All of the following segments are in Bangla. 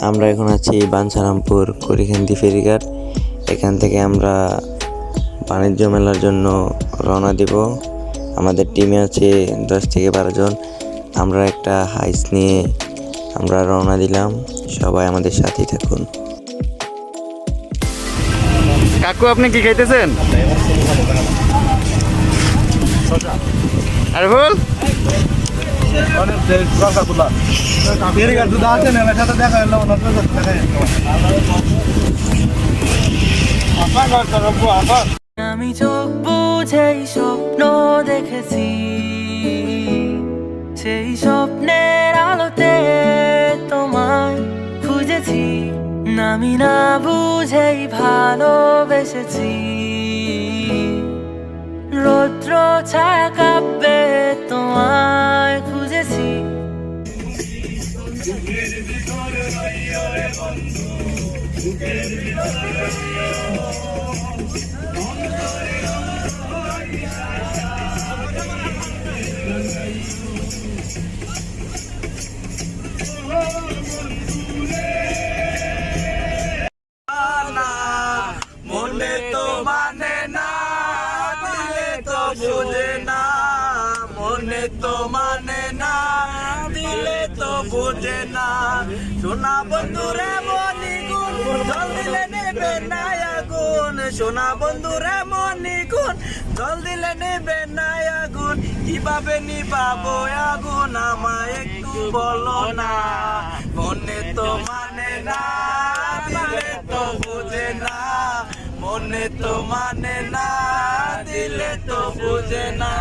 আমরা এখন আছি বাঞ্ছারামপুর করিখান্তি ফেরিঘাট। এখান থেকে আমরা বাণিজ্য মেলার জন্য রওনা দিব। আমাদের টিমে আছে 10 থেকে 12 জন। আমরা একটা হাইস নিয়ে আমরা রওনা দিলাম। সবাই আমাদের সাথেই থাকুন। কাকু, আপনি কি খাইতেছেন? আরে বল। আমি চোখ বুঝেই স্বপ্ন দেখেছি, সেই স্বপ্নের আলোতে তোমায় খুঁজেছি। আমি না বুঝেই ভালোবেসেছি, রৌদ্র ছায়া কাব্যে তোমায় খুঁজেছি। মনে তো মানে না, দিলে তো বুঝে না। মনে তো মানে না, দিলে তো বুঝে না। সোনা বন্ধুরে মনি গুণ, জল দিলে নেবে না আগুন। সোনা বন্ধুরে মনি গুণ, জল দিলে নেবে না আগুন। কিভাবে নিবাবো আগুন, আমায় একটু বলো না। মনে তো মানে না, দিলে তো বুঝে না। মনে তো মানে না, দিলে তো বুঝে না।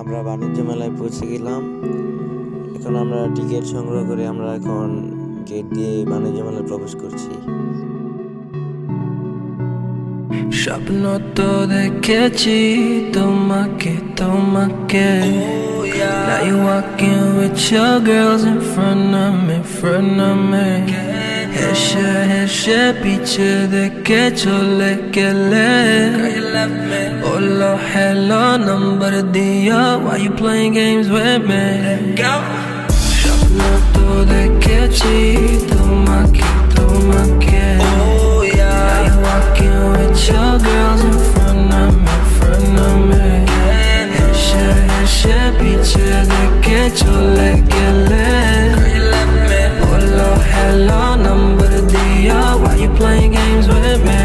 আমরা বাণিজ্য মেলায় পৌঁছে গেলাম। এখন আমরা টিকিট সংগ্রহ করে আমরা এখন গেট দিয়ে বাণিজ্য মেলায় প্রবেশ করছি। স্বপ্ন তো দেখেছি তোমাকে তোমাকে, now you walking with your girls in front of me, front of me. হেসে হেসে পিছে দেখে চলে গেলে, বললো hello number দিও, why you playing games with me? স্বপ্ন তো দেখেছি তোমাকে তোমাকে, walking with your girls in front of me, front of me. Heşe heşe piche deke chole gele, bolo hello number diya, why you playing games with me?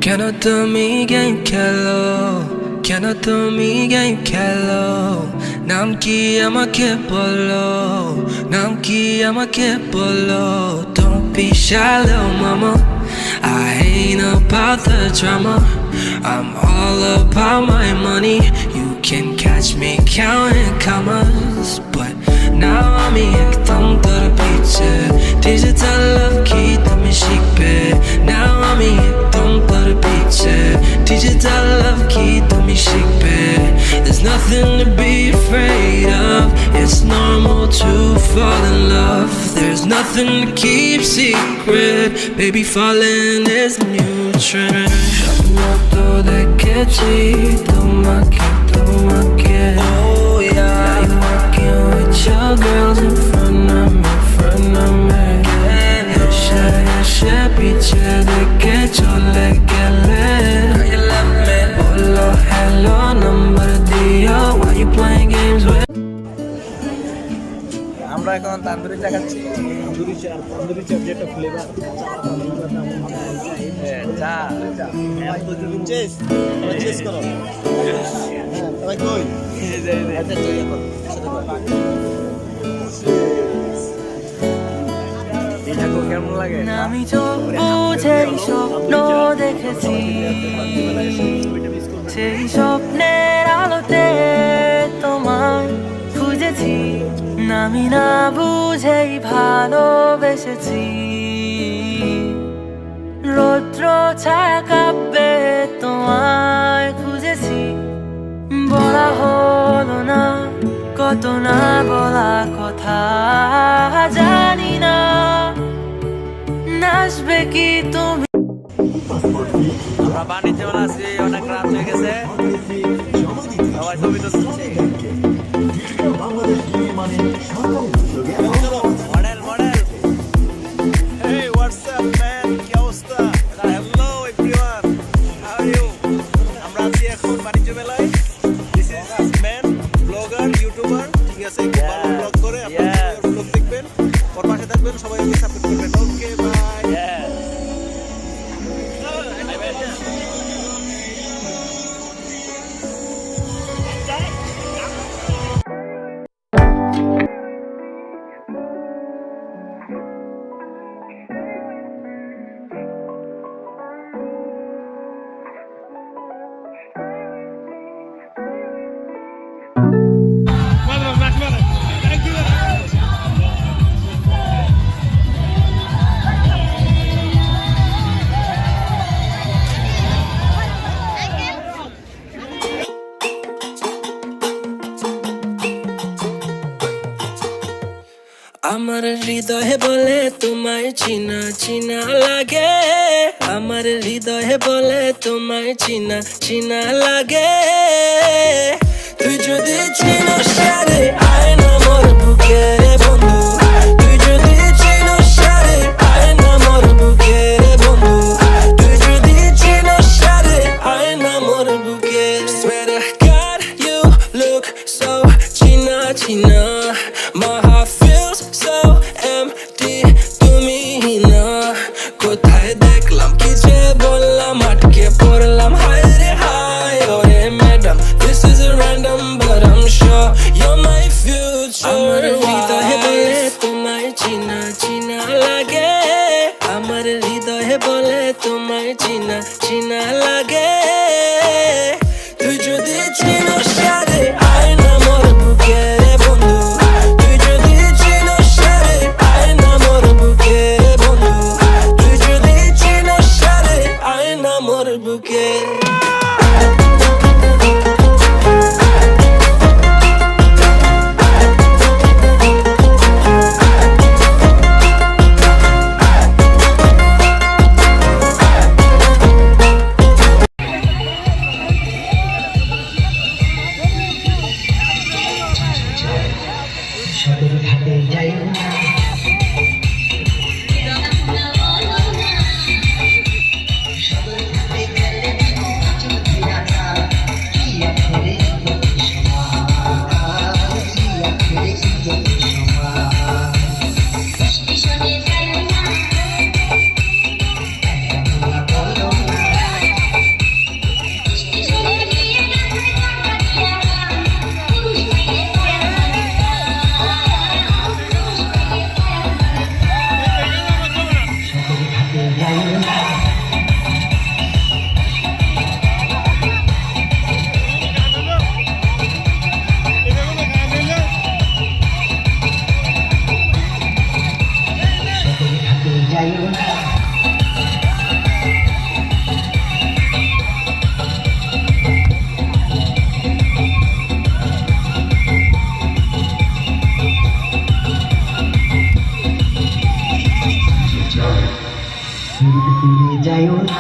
Can I do me game kello? Can I do me game kello? Nam ki amake bolo, nam ki amake bolo. Don't be shy little mama, I ain't about the drama, I'm all about my money. You can catch me counting commas, but now I'm ekdam dar piche, digital love ki tumi shikbe. Now I'm ekdam dar piche, digital love ki tumi shikbe. There's nothing to be afraid of, it's normal to fall in love. There's nothing to keep secret, baby falling is a new trend. স্বপ্ন তো দেখেছি তোমাকে তোমাকে, oh yeah, now you walking with your girls in front of me, front of me. হেসে হেসে পিছে দেখে চলে গেলে, বললো hello number দিও, why you playing games with? আমরা এখন তান্দুরি চা খাচ্ছি। তান্দুরি চা যেটা ফ্লেভার চা চেস চেস করো। সবাই কই আচ্ছা তুই এখন এটা কেমন লাগে? আমি চোখ বুঝেই স্বপ্ন দেখেছি, সেই স্বপ্নের আলোতে তোমায় খুঁজেছি। আমি না বুঝেই ভালোবেসেছি, রৌদ্র ছায়া কাব্যে তোমায় খুঁজেছি। বলা হলো না কত না বলা কথা, জানি কি তুমি আমরা বাণিজ্য মেলা আছি, অনেক রাত হয়ে গেছে, সবাই ছবি তো তুলছে। Model model Hey, what's up, man? কি অবস্থা? Hello, everyone. How are you? আমরা আছি এখন বাণিজ্য মেলায়। This is man, blogger, YouTuber. ঠিক আছে, খুব ভালো ব্লগ করে, আপনারা ব্লগ দেখবেন, ওর পাশে থাকবেন, সবাই ওকে সাপোর্ট করবেন। ওকে, বাই। আমার হৃদয়ে বলে তোমায় চিনা চিনা লাগে, আমার হৃদয়ে বলে তোমায় চিনা চিনা লাগে। তুই যদি চিনস রে আয় না মোর বুকে বন্ধু, তুই যদি চিনস রে আয় না মোর বুকে বন্ধু, তুই যদি চিনস রে আয় না মোর বুকে। Swear to God you look so চিনা চিনা, my heart feels so empty, তুমি না কোথায় দেখলাম কি যে বললাম, আটকে পড়লাম হায় রে হায়। ওরে madam this is a random but I'm sure you're my future. আমার হৃদয়ে বলে তোমায় চিনা চিনা লাগে, আমার হৃদয়ে বলে তোমায় চিনা চিনা লাগে। তুই যদি চিনস রে আয় না মোর বুকে বন্ধু, তুই যদি চিনস রে আয় না মোর বুকে বন্ধু, তুই যদি চিনস রে আয় না মোর বুকে। যাইও না